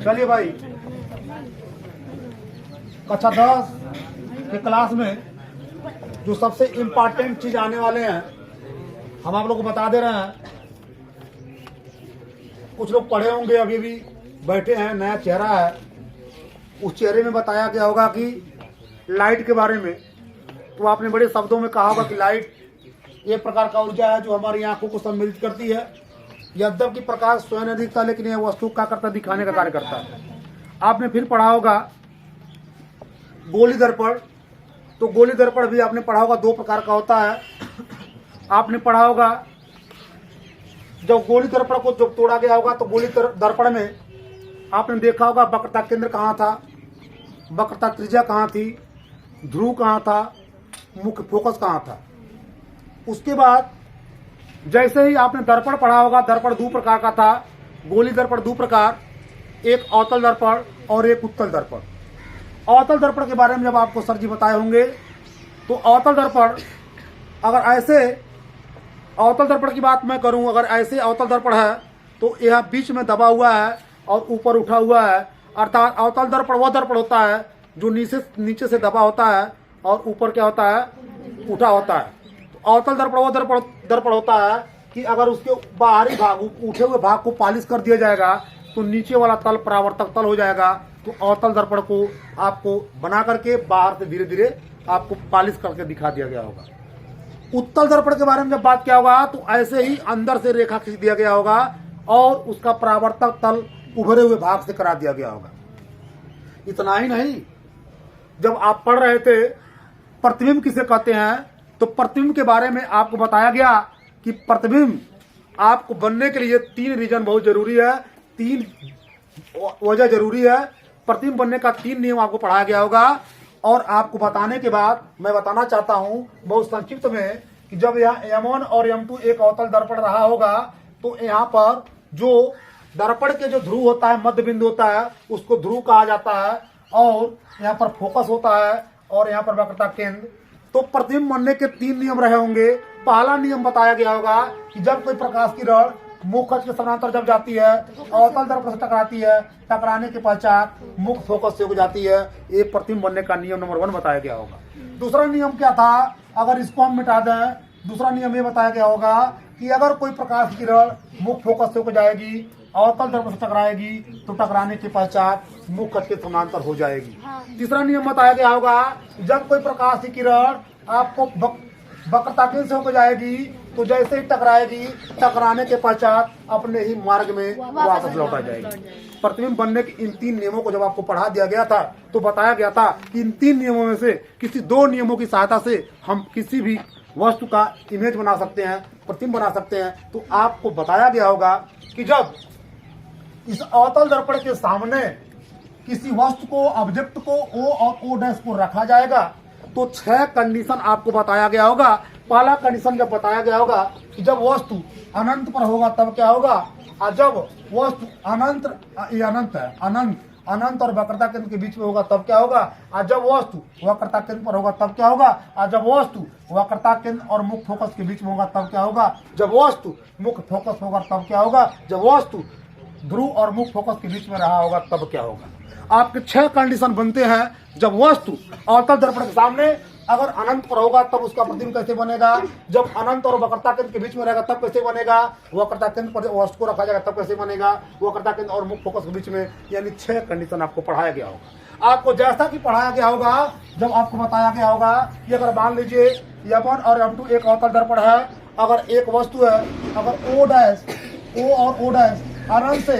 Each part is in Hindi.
चलिए भाई, कक्षा 10 के क्लास में जो सबसे इम्पोर्टेंट चीज आने वाले हैं हम आप लोग को बता दे रहे हैं। कुछ लोग पढ़े होंगे, अभी भी बैठे हैं, नया चेहरा है, उस चेहरे में बताया गया होगा कि लाइट के बारे में। तो आपने बड़े शब्दों में कहा होगा कि लाइट एक प्रकार का ऊर्जा है जो हमारी आंखों को सम्मिलित करती है। यद्यपि प्रकाश स्वयं नहीं दिखता, लेकिन यह वस्तु का करता, दिखाने का कार्य करता है। आपने फिर पढ़ा होगा गोली दर्पण। तो गोली दर्पण भी आपने पढ़ा होगा, दो प्रकार का होता है। आपने पढ़ा होगा जब गोली दर्पण को जब तोड़ा गया होगा तो गोली दर्पण में आपने देखा होगा वक्रता केंद्र कहाँ था, वक्रता त्रिज्या कहाँ थी, ध्रुव कहाँ था, मुख्य फोकस कहाँ था। उसके बाद जैसे ही आपने दर्पण पढ़ा होगा, दर्पण दो प्रकार का था, गोली दर्पण दो प्रकार, एक अवतल दर्पण और एक उत्तल दर्पण। अवतल दर्पण के बारे में जब आपको सर जी बताए होंगे तो अवतल दर्पण, अगर ऐसे अवतल दर्पण की बात मैं करूं, अगर ऐसे अवतल दर्पण है तो यह बीच में दबा हुआ है और ऊपर उठा हुआ है। अर्थात अवतल दर्पण वह दर्पण होता है जो नीचे से दबा होता है और ऊपर क्या होता है, उठा होता है। तो अवतल दर्पण वह दर्पण होता है कि अगर उसके बाहरी भाग, उठे हुए भाग को पालिश कर दिया जाएगा तो नीचे वाला तल परावर्तक तल हो जाएगा। तो अवतल दर्पण को आपको बना करके बाहर से धीरे धीरे आपको पालिश करके दिखा दिया गया होगा। उत्तल दर्पण के बारे में जब बात किया होगा तो ऐसे ही अंदर से रेखा खींच दिया गया होगा और उसका परावर्तक तल उभरे हुए भाग से करा दिया गया होगा। इतना ही नहीं, जब आप पढ़ रहे थे प्रतिबिंब किसे कहते हैं, तो प्रतिबिंब के बारे में आपको बताया गया कि प्रतिबिंब आपको बनने के लिए 3 रीजन बहुत जरूरी है, 3 वजह जरूरी है। प्रतिबिंब बनने का 3 नियम आपको पढ़ाया गया होगा। और आपको बताने के बाद मैं बताना चाहता हूं बहुत संक्षिप्त में कि जब यहाँ M1 और M2 एक अवतल दर्पण रहा होगा तो यहाँ पर जो दर्पण के जो ध्रुव होता है, मध्य बिंदु होता है, उसको ध्रुव कहा जाता है। और यहाँ पर फोकस होता है और यहाँ पर वक्रता केंद्र। तो प्रतिबिंब बनने के 3 नियम रहे होंगे। पहला नियम बताया गया होगा कि जब कोई प्रकाश की किरण मुख्य अक्ष के समानांतर जब जाती है, अवतल दर्पण से टकराती है, टकराने के पश्चात मुख्य फोकस से हो जाती है। ये प्रतिबिंब बनने का नियम नंबर 1 बताया गया होगा। दूसरा नियम क्या था, अगर इसको हम मिटा दें, दूसरा नियम ये बताया गया होगा कि अगर कोई प्रकाश की किरण मुख्य फोकस से हो जाएगी, अवतल दर्पण से टकराएगी तो टकराने के पश्चात मुख्य अक्ष के समानांतर हो जाएगी। तीसरा नियम बताया गया होगा, जब कोई प्रकाश की किरण आपको वक्रता केंद्र से होकर जाएगी तो जैसे ही टकराएगी, टकराने के पश्चात अपने ही मार्ग में वापस लौटा जाएगी। प्रतिबिंब बनने के इन 3 नियमों को जब आपको पढ़ा दिया गया था तो बताया गया था कि इन 3 नियमों में से किसी 2 नियमों की सहायता से हम किसी भी वस्तु का इमेज बना सकते हैं, प्रतिबिंब बना सकते हैं। तो आपको बताया गया होगा कि जब इस अवतल दर्पण के सामने किसी वस्तु को, ऑब्जेक्ट को O और O' को रखा जाएगा तो 6 कंडीशन आपको बताया गया होगा। पहला कंडीशन जब बताया गया होगा कि जब वस्तु अनंत पर होगा तब क्या होगा, और जब वस्तु अनंत है, अनंत और वक्रता केंद्र के बीच में होगा तब क्या होगा, और जब वस्तु वक्रता केंद्र पर होगा तब क्या होगा, और जब वस्तु वक्रता केंद्र और मुख्य फोकस के बीच में होगा तब क्या होगा, जब वस्तु मुख्य फोकस होगा तब क्या होगा, जब वस्तु ध्रुव और मुख्य फोकस के बीच में रहा होगा तब क्या होगा। आपके 6 कंडीशन बनते हैं। जब वस्तु अवतल दर्पण के सामने अगर अनंत पर होगा तब उसका प्रतिबिंब कैसे बनेगा, जब अनंत और वक्रता केंद्र के बीच में रहेगा तब कैसे बनेगा, वक्रता केंद्र पर वस्तु को रखा जाएगा तब कैसे बनेगा, वक्रता केंद्र और मुख्य फोकस के बीच में। यानी 6 कंडीशन आपको पढ़ाया गया होगा। आपको जैसा कि पढ़ाया गया होगा, जब आपको बताया गया होगा कि अगर मान लीजिए M1 और M2 एक अवतल दर्पण है, अगर एक वस्तु है, अगर O और O' अनंत से,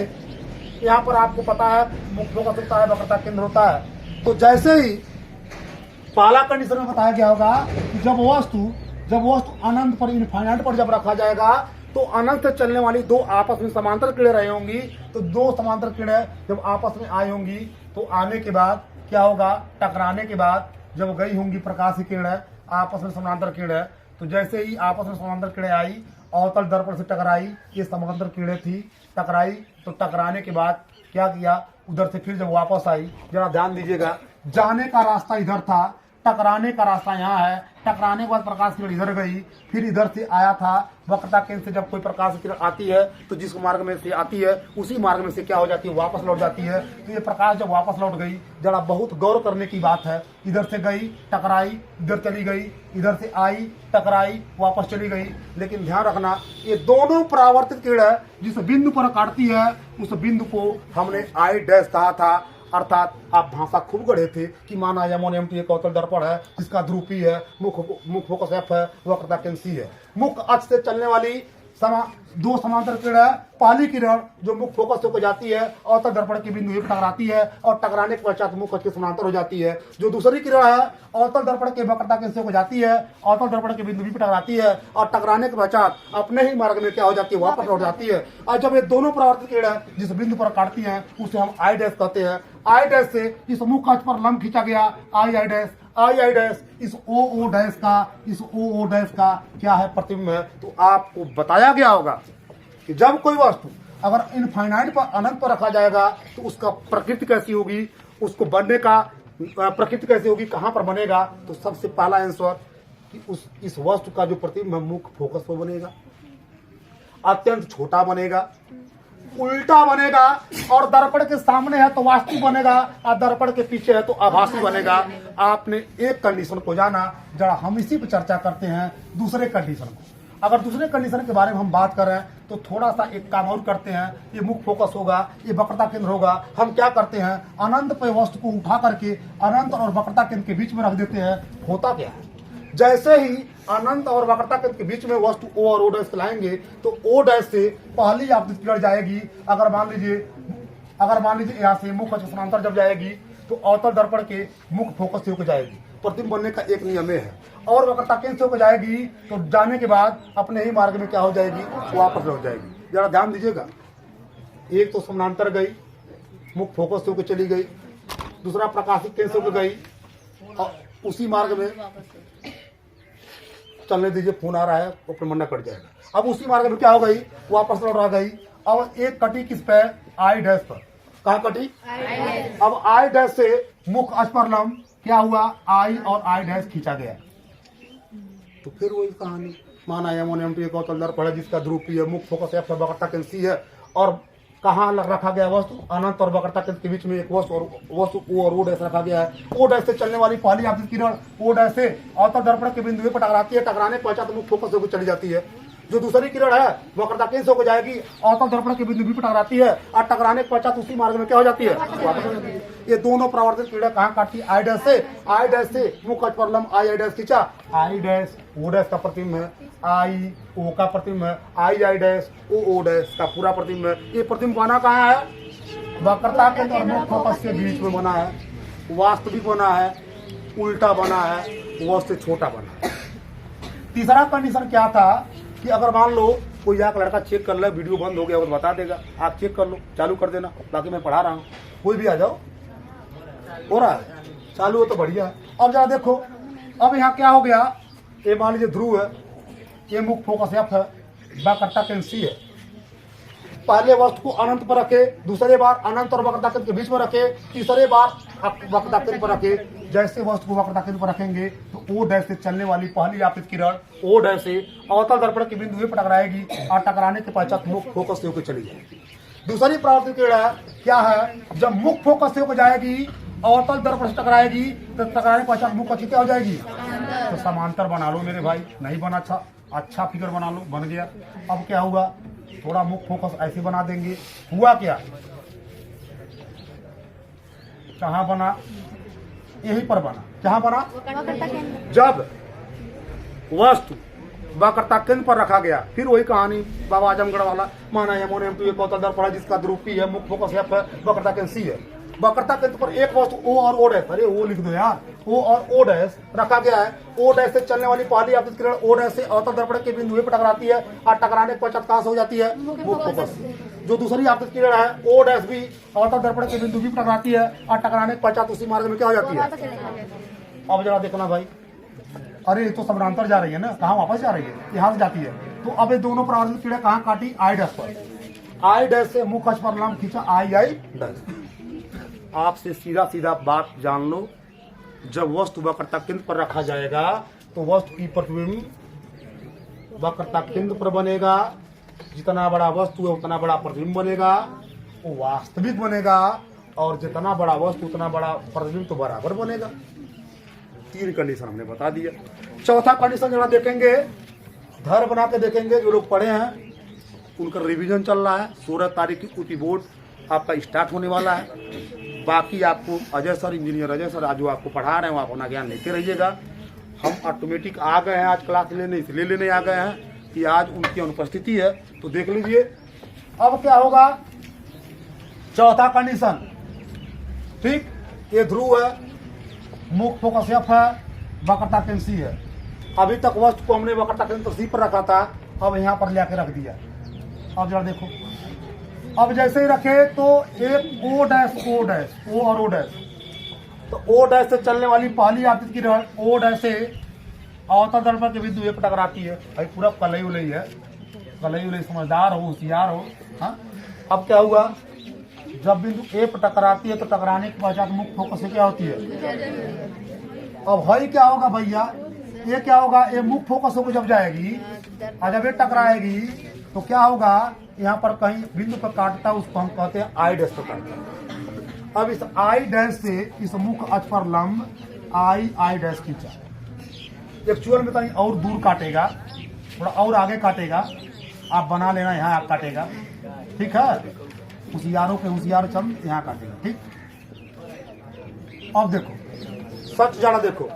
यहाँ पर आपको पता है मुख्य फोकस होता है, वक्रता केंद्र होता है। तो जैसे ही पहला कंडीशन में बताया गया होगा कि जब वस्तु अनंत पर, इनफाइनाइट पर जब रखा जाएगा तो अनंत से चलने वाली 2 आपस में समांतर किरणें रही होंगी। तो 2 समांतर किरणें जब आपस में आई होंगी तो आने के बाद क्या होगा, टकराने के बाद जब गई होंगी प्रकाश की किरणें आपस में समांतर किरणें, तो जैसे ही आपस में समांतर किरणें आई, अवतल दर्पण से टकराई, ये समांतर किरणें थी, टकराई, तो टकराने के बाद क्या किया, उधर से फिर जब वापस आई, जरा ध्यान दीजिएगा, जाने का रास्ता इधर था, टकराने का रास्ता यहाँ है, टकराने के बाद प्रकाश किरण इधर गई, फिर इधर से आया था वक्रता केंद्र से। जब कोई प्रकाश किरण आती है तो जिस मार्ग में से आती है उसी मार्ग में से क्या हो जाती है, वापस लौट जाती है। तो ये प्रकाश जब वापस लौट गई, जरा बहुत गौर करने की बात है, इधर से गई टकराई, इधर चली गई, इधर से आई टकराई, वापस चली गई। लेकिन ध्यान रखना, ये दोनों परावर्तित किरण है जिस बिंदु पर काटती है उस बिंदु को हमने आई डैश कहा था। अर्थात आप भाषा खूब गढ़े थे कि माना एमोनियम की एक अवतल दर्पण है जिसका ध्रुव P है, मुख्य फोकस F है, वक्रता केंद्र C है। मुख्य अक्ष से चलने वाली दो समांतर किरण है। पहली किरण जो मुख्य फोकस होकर जाती है अवतल दर्पण के बिंदु A पर टकराती है और टकराने के पश्चात मुख्य अक्ष के समांतर हो जाती है। जो दूसरी किरण है अवतल दर्पण के वक्रता केंद्र से होकर जाती है, अवतल दर्पण के बिंदु B पर टकराती है और टकराने के पश्चात अपने ही मार्ग में क्या हो जाती है, वापस लौट जाती है। और जब ये दोनों परावर्तित किरण जिस बिंदु पर काटती हैं उसे हम आई डैश कहते हैं। आई डैश से इस मुख्य अक्ष पर लंब खींचा गया आई डैश, आई डैश इस ओ डैश का क्या है, प्रतिबिंब है। तो आपको बताया गया होगा कि जब कोई वस्तु अगर इनफाइनाइट पर अनंत पर रखा जाएगा तो उसका प्रकृति कैसी होगी, उसको बनने का प्रकृति कैसी होगी, कहां पर बनेगा। तो सबसे पहला आंसर कि इस वस्तु का जो प्रतिबिंब है मुख्य फोकस पर बनेगा, अत्यंत छोटा बनेगा, उल्टा बनेगा, और दर्पण के सामने है तो वास्तविक बनेगा और दर्पण के पीछे है तो आभासी बनेगा। आपने एक कंडीशन को जाना, जरा हम इसी पर चर्चा करते हैं दूसरे कंडीशन को। अगर दूसरे कंडीशन के बारे में हम बात कर रहे हैं तो थोड़ा सा एक काम और करते हैं। ये मुख्य फोकस होगा, ये वक्रता केंद्र होगा। हम क्या करते हैं, अनंत पे वस्तु को उठा करके अनंत और वक्रता केंद्र के बीच में रख देते हैं। होता क्या है, जैसे ही अनंत और वक्रता केंद्र के बीच में वस्तु O और O डैश लाएंगे तो O डैश से पहली आपतित किरण जाएगी। अगर मान लीजिए यहाँ से मुख्य अक्ष समांतर जब जाएगी तो अवतल दर्पण के मुख्य फोकस से होकर जाएगी। प्रतिबिंब बनने का एक नियम है। और वक्रता केंद्र से होकर जाएगी तो जाने के बाद अपने ही मार्ग में क्या हो जाएगी, वापस लौट जाएगी। जरा ध्यान दीजिएगा, एक तो समानांतर गई, मुख्य फोकस से होकर चली गई, दूसरा प्रकाशित केंद्र से होकर गई और उसी मार्ग में चलने दीजिए, फोन आ रहा है, अपने मन्ना कट जाएगा। अब उसी मार्ग में क्या हो गई, वापस लौट आ गई। अब एक कटी किस पे, आई डैश पर। कहा कटी, अब आई डैश से मुख्य अक्ष पर लंब क्या हुआ, आई और आई डैश खींचा गया। तो फिर वही कहानी, माना एमोनियम एक अवतल दर्पण है जिसका ध्रुव P है, मुख्य फोकस F है, वक्रता केंद्र C है, और कहाँ रखा गया वस्तु, अनंत और वक्रता केंद्र के बीच में एक वस्तु O और O डैश रखा गया है। O डैश से चलने वाली पहली आपतित किरण O डैश से अवतल दर्पण के बिंदु पर टकराती है, टकराने के पश्चात मुख्य फोकस होकर चली जाती है। जो दूसरी किरण है वक्रता केंद्र से होकर जाएगी, अवतल दर्पण के बिंदु B पर टकराती है और टकराने के पश्चात उसी मार्ग में क्या हो जाती है, वापस हो जाती है। ये दोनों परावर्तित किरण कहाँ काटती है, आई डैश से मुख्य अक्ष पर लंब आई डैश खींचा, आई डैश O डैश का प्रतिबिंब है, आई O का प्रतिबिंब है, आई डैश O डैश का पूरा प्रतिबिंब है। ये प्रतिबिंब बना कहाँ है, वक्रता केंद्र और मुख्य फोकस के बीच में बना है, वास्तविक बना है, उल्टा बना है, वस्तु से छोटा बना है। तीसरा कंडीशन क्या था कि अगर मान लो कोई एक लड़का चेक कर ले, वीडियो बंद हो गया वो बता देगा, आप चेक कर लो, चालू कर देना, बाकी मैं पढ़ा रहा हूँ, कोई भी आ जाओ। हो रहा है, चालू हो तो बढ़िया है। अब जरा देखो, अब यहाँ क्या हो गया, ये मान लीजिए ध्रुव है, ये मुख्य फोकस F है, वक्रता केंद्र C है। पहले वस्तु को अनंत पर रखे, दूसरे बार अनंत और वक्रता केंद्र के बीच में रखे, तीसरे बार वक्रता केंद्र पर रखे। जैसे वस्तु को वक्रता केंद्र पर रखेंगे तो O डैश से चलने वाली पहली आपतित किरण O डैश से अवतल दर्पण के बिंदु पर टकराएगी और टकराने के पश्चात मुख्य फोकस से होकर चली जाएगी। दूसरी परावर्तित किरण क्या है, जब मुख्य फोकस से होकर जाएगी अवतल दर्पण से टकराएगी तो टकराने के पश्चात मुख्य क्या हो जाएगी, तो समांतर बना लो मेरे भाई। नहीं बना, अच्छा फिगर बना लो, बन गया। अब क्या हुआ, थोड़ा मुख्य फोकस ऐसे बना देंगे। हुआ क्या, कहाँ बना, यहीं पर बना। कहाँ बना, जब वस्तु वक्रता केंद्र पर रखा गया। फिर वही कहानी बाबा आजमगढ़ वाला, माना एमोनियम एक अवतल दर्पण है जिसका ध्रुव P है, मुख्य फोकस F है, वक्रता केंद्र C है। वक्रता केंद्र पर एक वस्तु O और O डैश, अरे O लिख दो यार, O और O डैश रखा गया है। O डैश से चलने वाली पहली आपतित किरण O डैश से अवतल दर्पण के बिंदु पर टकराती है और टकराने के पश्चात कहां से हो जाती है, मुख्य फोकस। जो दूसरी आपतित किरण है O डैश भी अवतल दर्पण के बिंदु पर टकराती है और टकराने के पश्चात उसी मार्ग में क्या हो जाती है। अब जरा देखना भाई, अरे ये तो समानांतर जा रही है ना, कहाँ वापस जा रही है, यहाँ से जाती है। तो अब ये दोनों परावर्तित किरण कहाँ काटी, आई डैश पर। आई डैश से मुख्य अक्ष पर लंब खींचा, आई डैश। आपसे सीधा सीधा बात जान लो, जब वस्तु वक्रता केंद्र पर रखा जाएगा तो वस्तु की प्रतिबिंब वक्रता केंद्र पर बनेगा। जितना बड़ा वस्तु है उतना बड़ा प्रतिबिंब बनेगा, वो वास्तविक बनेगा, और जितना बड़ा वस्तु उतना बड़ा प्रतिबिंब तो बराबर बनेगा। 3 कंडीशन हमने बता दिया। चौथा कंडीशन जरा देखेंगे, धर बना के देखेंगे। जो लोग पढ़े हैं उनका रिवीजन चल रहा है। 16 तारीख की यूपी बोर्ड आपका स्टार्ट होने वाला है। बाकी आपको Ajay sir, engineer Ajay sir आज जो आपको पढ़ा रहे हैं वो आप अपना ज्ञान लेते रहिएगा। हम ऑटोमेटिक आ गए हैं आज क्लास लेने, इसलिए लेने आ गए हैं कि आज उनकी अनुपस्थिति है, तो देख लीजिए। अब क्या होगा, चौथा कंडीशन, ठीक, ये ध्रुव है, मुख्य फोकस एफ है, वक्रता केंद्र सी है। अभी तक वस्तु को हमने वक्रता केंद्र सी पर रखा था, अब यहाँ पर लाके रख दिया। अब जरा देखो, अब जैसे ही रखे तो एक ओ डैश, ओ डैश, ओ और ओ डैश, तो ओ डैश से चलने वाली पहली आपतित की ओ डैश से अवतल दर्पण के बिंदु ए पर टकराती है। भाई पूरा कलई उलई है, कलई उलई, समझदार हो, होशियार हो। हाँ, अब क्या हुआ, जब बिंदु ए पर टकराती है तो टकराने के पश्चात मुख्य फोकस से क्या होती है। अब भाई क्या होगा भैया, ये क्या होगा, ये मुख्य फोकस को जब जाएगी और जब ये टकराएगी तो क्या होगा, यहाँ पर कहीं बिंदु पर काटता है, उसको हम कहते हैं आई डैश पर काटता। अब इस आई डैश से इस मुख्य अक्ष पर लंब आई डैश खींचा। एक्चुअल में कहीं और दूर काटेगा, थोड़ा और आगे काटेगा, आप बना लेना, यहाँ आप काटेगा, ठीक है। होशियारों के होशियार चंद यहाँ काटेगा, ठीक। अब देखो, सच जरा देखो,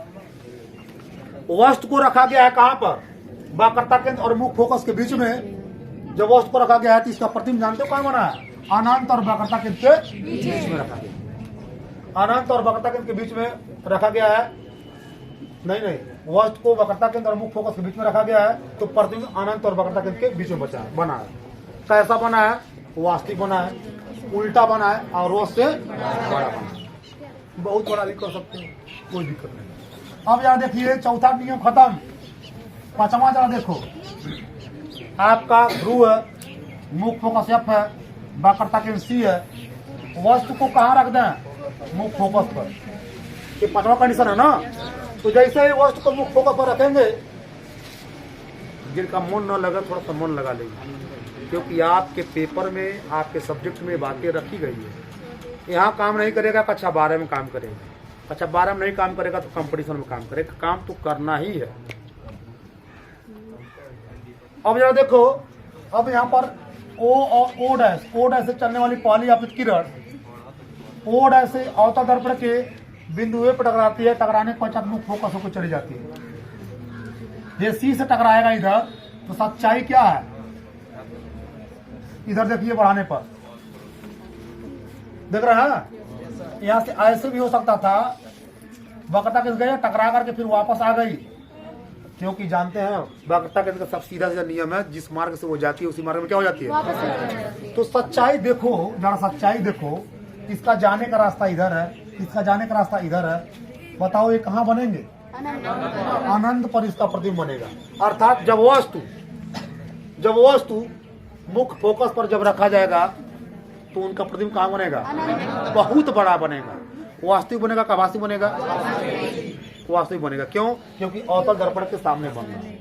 वस्तु को रखा गया है कहाँ पर, वक्रता केंद्र और मुख्य फोकस के बीच में। जब वस्तु को रखा गया है तो इसका प्रतिबिंब जानते हो कहाँ बना है, अनंत और वक्रता केंद्र के बीच में रखा गया। अनंत और वक्रता केंद्र के बीच में रखा गया है, नहीं, वस्तु को वक्रता केंद्र और मुख्य फोकस के बीच में रखा गया है, तो प्रतिबिंब अनंत और वक्रता केंद्र के बीच में बना है। कैसा बना है, वास्तविक बना है, उल्टा बना है, और रोज से बड़ा बना है। बहुत बड़ा भी कर सकते हैं, कोई दिक्कत नहीं। अब यहाँ देखिए, चौथा नियम खत्म। पांचवा जरा देखो, आपका ध्रुव है, मुख्य फोकस एफ है, वक्रता केंद्र सी है, वस्तु को कहाँ रख दें, मुख्य फोकस पर। ये पांचवा कंडीशन है ना। तो जैसे ही वस्तु को मुख्य फोकस पर रखेंगे, जिनका मन न लगे थोड़ा सा मन लगा लेंगे, क्योंकि आपके पेपर में, आपके सब्जेक्ट में बातें रखी गई है। यहाँ काम नहीं करेगा, कक्षा 12 में काम करेगा, कक्षा 12 में नहीं काम करेगा तो कंपटीशन में काम करेगा। काम तो करना ही है। अब जरा देखो, अब यहाँ पर ओ और ओ डैश से चलने वाली पहली आपतित किरण ओ डैश से अवतल दर्पण के बिंदु ए पर टकराती है। टकराने के पश्चात मुख्य फोकस होकर चली जाती है। ये सी से टकराएगा इधर, तो सच्चाई क्या है, इधर देखिए बढ़ाने पर देख रहे हैं। यहाँ से ऐसे भी हो सकता था, वक्रता केंद्र गए, टकरा करके फिर वापस आ गई, क्योंकि जानते हैं वक्रता केंद्र का सब सीधा सीधा नियम है, जिस मार्ग से वो जाती है उसी मार्ग में क्या हो जाती है। तो सच्चाई देखो, जरा सच्चाई देखो, इसका जाने का रास्ता इधर है, इसका जाने का रास्ता इधर है। बताओ ये कहाँ बनेंगे, अनंत पर इसका प्रतिबिंब बनेगा। अर्थात जब वस्तु मुख्य फोकस पर जब रखा जाएगा तो उनका प्रतिबिंब कहाँ बनेगा, बहुत बड़ा बनेगा। वास्तविक बनेगा, आभासी बनेगा, वास्तविक बनेगा। क्यों, क्योंकि अवतल दर्पण के सामने बन रहा है।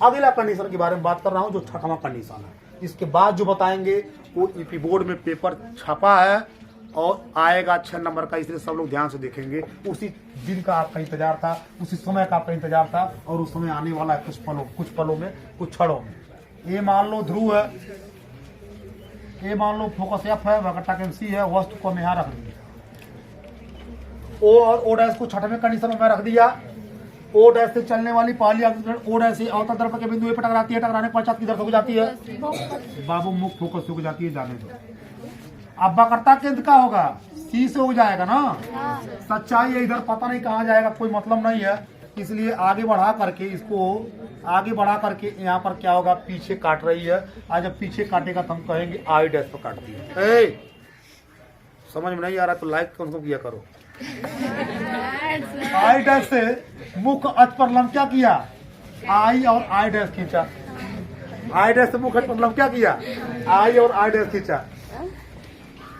अगला कंडीशन के बारे में बात कर रहा हूं, जो छठवां कंडीशन है। इसके बाद जो बताएंगे वो यूपी बोर्ड में पेपर छपा है और आएगा 6 नंबर का, इसलिए सब लोग ध्यान से देखेंगे। उसी दिन का आपका इंतजार था, उसी समय का आपका इंतजार था, और उस समय आने वाला है कुछ पलों में, कुछ क्षणों में। ये मान लो ध्रुव है, ये मान लो फोकस एफ है, वक्रता केंद्र सी है, वस्तु को हम यहाँ रख दिया। ओ और ओ डैश को छठवें कंडीशन में रख दिया। ओ डैश से चलने वाली पहली ओ डैश से अवतल दर्पण के बिंदु ए पर टकराती है। टकराने के पश्चात किधर हो जाती है, बाबू मुख्य फोकस हो जाती है, जाने दो। अब वक्रता केंद्र का होगा, सी से हो जाएगा ना। सच्चाई है, इधर पता नहीं कहाँ जाएगा, कोई मतलब नहीं है, इसलिए आगे बढ़ा करके इसको आगे बढ़ा करके यहाँ पर क्या होगा, पीछे काट रही है। आज जब पीछे काटेगा तो हम कहेंगे आई डैश पर काटती है। समझ में नहीं आ रहा तो लाइक कम से कम किया करो। आई डैश से मुख्य अक्ष पर लंब क्या किया, आई और आई डैश खींचा। आई डैश से मुख्य अक्ष पर लंब क्या किया, आई और आई डैश खींचा।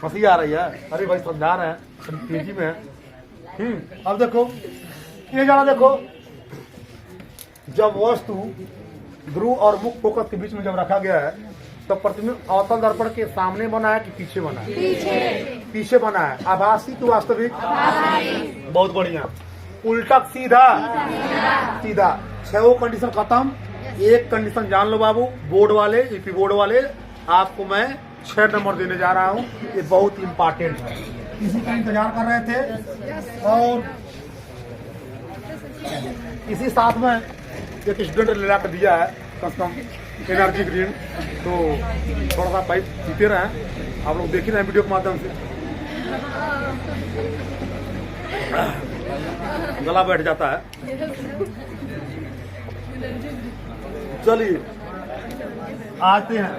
हंसी आ रही है, अरे भाई समझा रहे हैं, तेजी में है। अब देखो, ये जरा देखो, जब वस्तु ध्रुव और मुख फोकस के बीच में जब रखा गया है तो प्रतिबिंब अवतल दर्पण के सामने बना है कि पीछे बना है? पीछे बना है। आभासी की वास्तविक? बहुत बढ़िया। उल्टा सीधा? सीधा। 6 कंडीशन खत्म। एक कंडीशन जान लो बाबू, बोर्ड वाले, ईपी बोर्ड वाले, आपको मैं 6 नंबर देने जा रहा हूँ। ये बहुत इंपॉर्टेंट है, इसी का इंतजार कर रहे थे। और इसी साथ में एक स्टूडेंट ले कर दिया है कस्टम एनर्जी ग्रीन, तो थोड़ा सा पाइप पीते रहे, आप लोग देख ही रहे हैं वीडियो के माध्यम से। गला बैठ जाता है। चलिए आते हैं।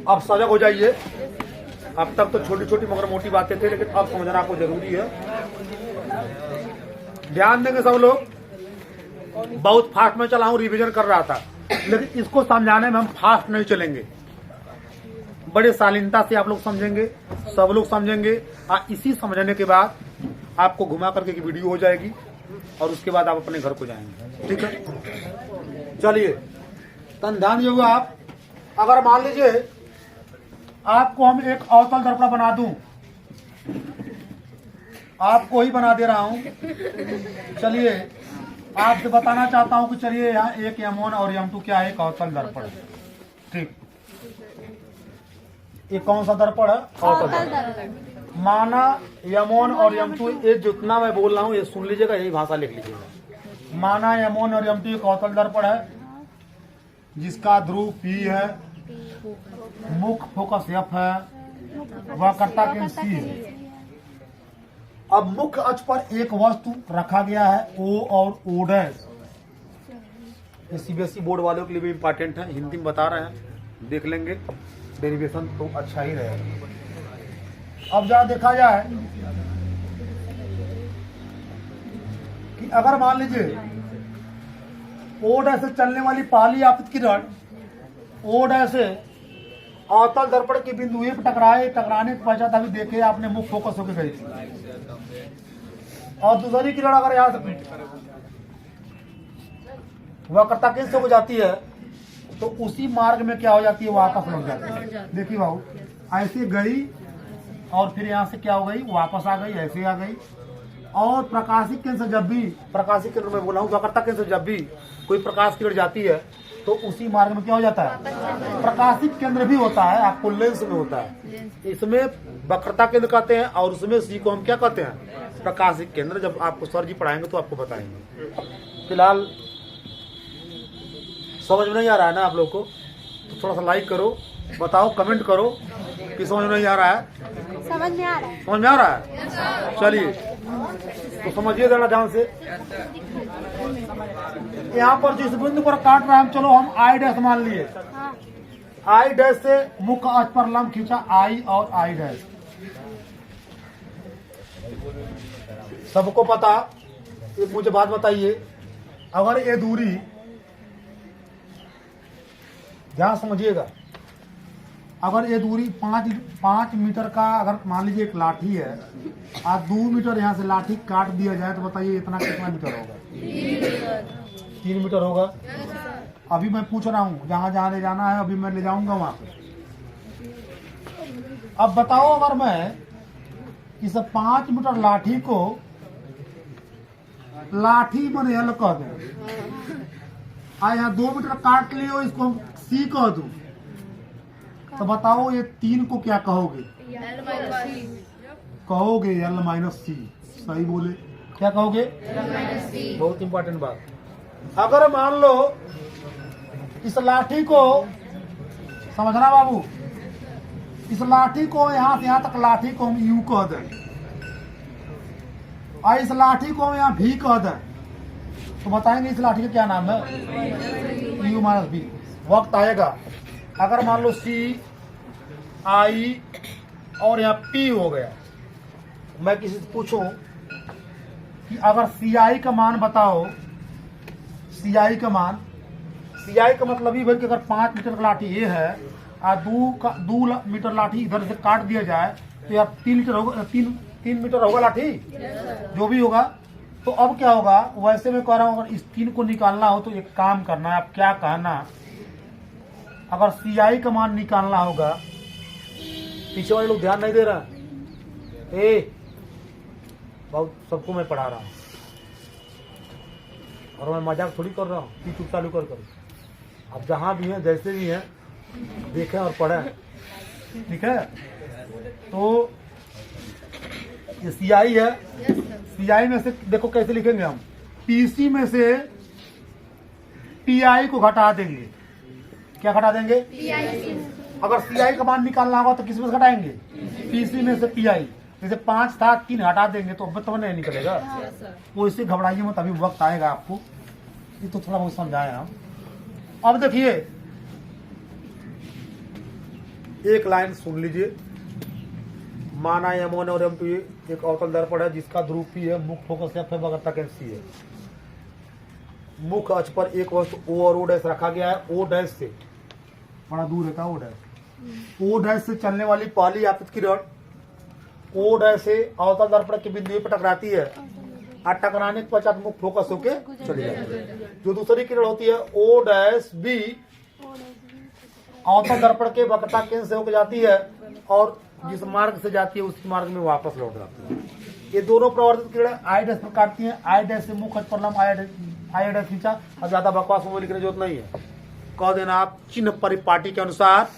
अब सजग हो जाइए। अब तक तो छोटी छोटी मगर मोटी बातें थी, लेकिन अब समझना आपको जरूरी है। ध्यान देंगे सब लोग। बहुत फास्ट में चला हूं, रिवीजन कर रहा था, लेकिन इसको समझाने में हम फास्ट नहीं चलेंगे। बड़े शालीनता से आप लोग समझेंगे, सब लोग समझेंगे। और इसी समझने के बाद आपको घुमा करके एक वीडियो हो जाएगी और उसके बाद आप अपने घर को जाएंगे। ठीक है, चलिए तन ध्यान दीजिएगा। आप अगर मान लीजिए आपको हम एक अवतल दर्पण बना दूं, आपको ही बना दे रहा हूं। चलिए आपसे बताना चाहता हूं कि चलिए यहाँ एक M1 और M2 क्या है? एक अवतल दर्पण। ठीक, ये कौन सा दर्पण है? अवतल दर्पण। माना M1 और M2, ये जितना मैं बोल रहा हूँ ये सुन लीजिएगा, यही भाषा लिख लीजिएगा। माना M1 और M2 एक अवतल दर्पण है जिसका ध्रुव P है, मुख फोकस F है, वक्रता केंद्र C है। अब मुख्य अक्ष पर एक वस्तु रखा गया है O और O डैश। ये CBSE बोर्ड वालों के लिए भी इम्पोर्टेंट है, हिंदी में बता रहे हैं, देख लेंगे, डेरिवेशन तो अच्छा ही रहेगा। अब जरा देखा जाए कि अगर मान लीजिए O डैश से चलने वाली पहली आपतित किरण O डैश से अवतल दर्पण के बिंदु A पर टकराने के पश्चात अभी देखे आपने मुख फोकस होकर गई थी, और दूसरी किरण अगर यहाँ से वक्रता केंद्र हो जाती है तो उसी मार्ग में क्या हो जाती है? वापस लौट जाती है। देखिए बाबू, ऐसे गई और फिर यहाँ से क्या हो गई? वापस आ गई, ऐसे आ गई। और प्रकाशिक केंद्र से जब भी, प्रकाशिक केंद्र में बोला हूँ, वक्रता केंद्र से जब भी कोई प्रकाश किरण जाती है तो उसी मार्ग में क्या हो जाता है? प्रकाशिक केंद्र भी होता है, आपको लेंस में होता है। इसमें वक्रता केंद्र कहते हैं और उसमें सी को हम क्या कहते हैं? प्रकाशिक केंद्र। जब आपको सर जी पढ़ाएंगे तो आपको बताएंगे। फिलहाल समझ में नहीं आ रहा है ना आप लोग को, तो थोड़ा सा लाइक करो, बताओ, कमेंट करो कि समझ में नहीं आ रहा है। समझ में आ रहा है। समझ में आ रहा है? चलिए तो समझिए जरा ध्यान से। यहाँ पर जिस बिंदु पर काट रहा है, चलो हम आई डैश मान लिए। आई डैश से मुख्य अक्ष पर लंब खींचा, आई और आई डैश। सबको पता, एक मुझे बात बताइए, अगर ये दूरी, ध्यान समझिएगा, अगर ये दूरी 5 मीटर का अगर मान लीजिए एक लाठी है और 2 मीटर यहाँ से लाठी काट दिया जाए तो बताइए इतना कितना मीटर होगा? 3 मीटर होगा। अभी मैं पूछ रहा हूँ, जहाँ जहाँ ले जाना है अभी मैं ले जाऊंगा वहां पे। अब बताओ, अगर मैं इस 5 मीटर लाठी को लाठी मैंने L कह दूं, और यहाँ 2 मीटर काट लियो, इसको हम C कह दूं, तो बताओ ये 3 को क्या कहोगे? कहोगे L-C। सही बोले, क्या कहोगे? बहुत इंपॉर्टेंट बात। अगर मान लो इस लाठी को, समझना बाबू, इस लाठी को यहाँ से यहाँ तक लाठी को हम U कह दें और इस लाठी को हम यहाँ V कह दें, तो बताएंगे इस लाठी का क्या नाम है? U-B। वक्त आएगा, अगर मान लो C, I और यहाँ P हो गया, मैं किसी से पूछूं कि अगर CI का मान बताओ, CI का मान, CI का मतलब ये भाई कि अगर 5 मीटर का लाठी ये है और 2 मीटर लाठी इधर से काट दिया जाए तो यार 3 मीटर होगा, 3 मीटर होगा लाठी, जो भी होगा। तो अब क्या होगा, वैसे मैं कह रहा हूँ अगर इस 3 को निकालना हो तो एक काम करना है। आप क्या कहना, अगर CI का मान निकालना होगा, पीछे वाले लोग ध्यान नहीं दे रहा, बहुत सबको मैं पढ़ा रहा हूँ और मैं मजाक थोड़ी कर रहा हूँ। यूट्यूब चालू कर अब जहाँ भी हैं जैसे भी हैं देखें और पढ़ें, ठीक है। तो ये CI है, CI में से देखो कैसे लिखेंगे हम, PC में से PI को घटा देंगे। क्या घटा देंगे? अगर CI का मान निकालना होगा तो किस में से घटाएंगे? PC में से PI। जैसे 5 था 3 हटा देंगे तो अब तो नहीं निकलेगा। वो इससे घबराइए मत, अभी वक्त आएगा आपको, ये तो थोड़ा बहुत समझाए हम। अब देखिए एक लाइन सुन लीजिए, माना M1 और M2 एक अवतल दर्पण है जिसका ध्रुव P है, मुख्य फोकस F है, वक्रता केंद्र C है। मुख्य अक्ष पर एक वस्तु O और O डैश रखा गया है। O डैश से बड़ा दूर है, O डैश। O डैश से चलने वाली पहली आपतित किरण O डैश से अवतल दर्पण के बिंदु पर टकराती है और टकराने के पश्चात मुख्य फोकस होके चली जाती है। जो दूसरी किरण होती है O डैश B अवतल दर्पण के वक्रता केंद्र से होकर जाती है और जिस मार्ग से जाती है उसी मार्ग में वापस लौट जाती है। ये दोनों प्रवर्तित किरणें I डैश पर काटती हैं। I डैश से मुख्य अक्ष पर लंब I डैश खींचा। और ज्यादा बकवास में लिखने की जरूरत नहीं है, कह देना आप चिन्ह परिपाटी के अनुसार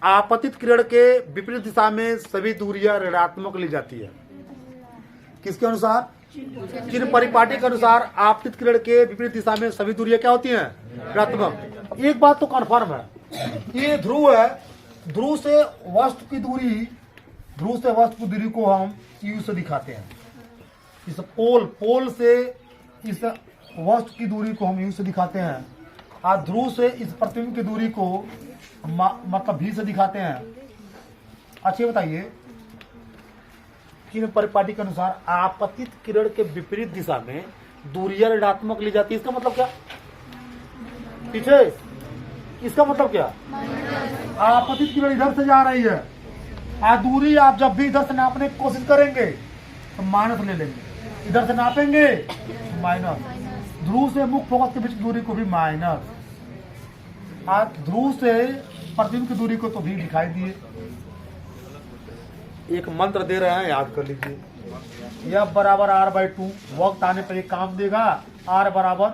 आपतित किरण के विपरीत दिशा में सभी दूरियां ऋणात्मक ली जाती है। किसके अनुसार? चिन्ह परिपाटी के अनुसार आपतित किरण के विपरीत दिशा में सभी दूरियां क्या होती हैं? ऋणात्मक। एक बात तो कन्फर्म है, ये ध्रुव है, ध्रुव से वस्तु की दूरी को हम U से दिखाते हैं। इस पोल से इस वस्तु की दूरी को हम U से दिखाते हैं और ध्रुव से इस प्रतिबिंब की दूरी को मतलब V से दिखाते हैं। अच्छे बताइए, चिन्ह परिपाटी के अनुसार आपतित किरण के विपरीत दिशा में दूरियां ऋणात्मक ली जाती है। इसका मतलब क्या? पीछे इसका मतलब क्या? आपतित किरण इधर से जा रही है और दूरी आप जब भी इधर से नापने की कोशिश करेंगे तो माइनस ले लेंगे, इधर से नापेंगे माइनस, ध्रुव से मुख्य फोकस के बीच की दूरी को भी माइनस, और ध्रुव से प्रतिबिंब की दूरी को तो भी दिखाई दिए। एक मंत्र दे रहे हैं, याद कर लीजिए, F बराबर R/2। वक्त आने पर ये काम देगा। R बराबर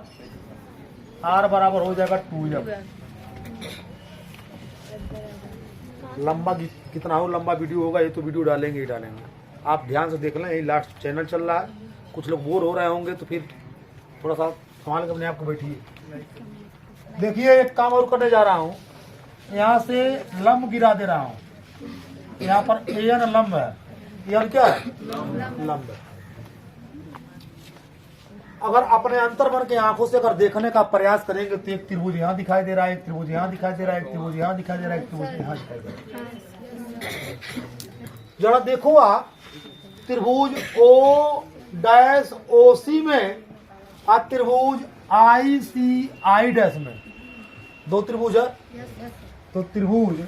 हो जाएगा 2F। लंबा कितना हो, लंबा वीडियो होगा, ये तो वीडियो डालेंगे ही डालेंगे। आप ध्यान से देख लें, ये लास्ट चैनल चल रहा है। कुछ लोग बोर हो रहे होंगे तो फिर थोड़ा सा संभाल के अपने आप को बैठिए। देखिए एक काम और करने जा रहा हूँ, यहाँ से लंब गिरा दे रहा हूँ। यहाँ पर AN लंब है, AN क्या है? लंब है। अगर अपने अंतर मन के आंखों से अगर देखने का प्रयास करेंगे तो एक त्रिभुज यहाँ दिखाई दे रहा है, एक त्रिभुज यहाँ दिखाई दे रहा है, एक त्रिभुज यहाँ दिखाई दे रहा है, एक त्रिभुज यहाँ दिखाई दे रहा है। जरा देखो आप, त्रिभुज O डैश OC में और त्रिभुज ICI डैश में, दो त्रिभुज है। तो त्रिभुज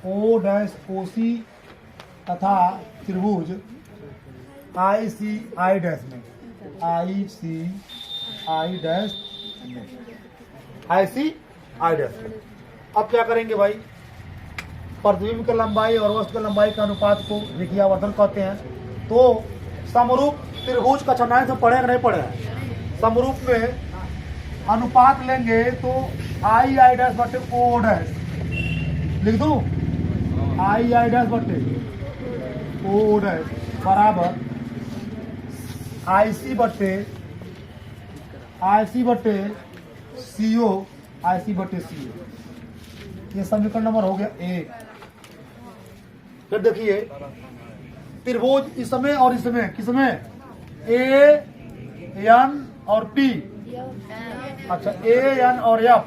O डैश OC तथा त्रिभुज ICI डैश में, ICI डैश में। अब क्या करेंगे भाई, प्रतिबिंब की लंबाई और वस्तु की लंबाई के अनुपात को विकियावर्धन कहते हैं। तो समरूप त्रिभुज का छनाई से पढ़े नहीं पढ़े, समरूप में अनुपात लेंगे तो I डैश बटे O डैश लिख दूं, I डैश बटे O डैश बराबर IC बटे CO, IC बटे CO। ये समीकरण नंबर हो गया 1। फिर देखिए त्रिभुज इसमें और इसमें, किसमें? A, N और P। अच्छा, A, N और F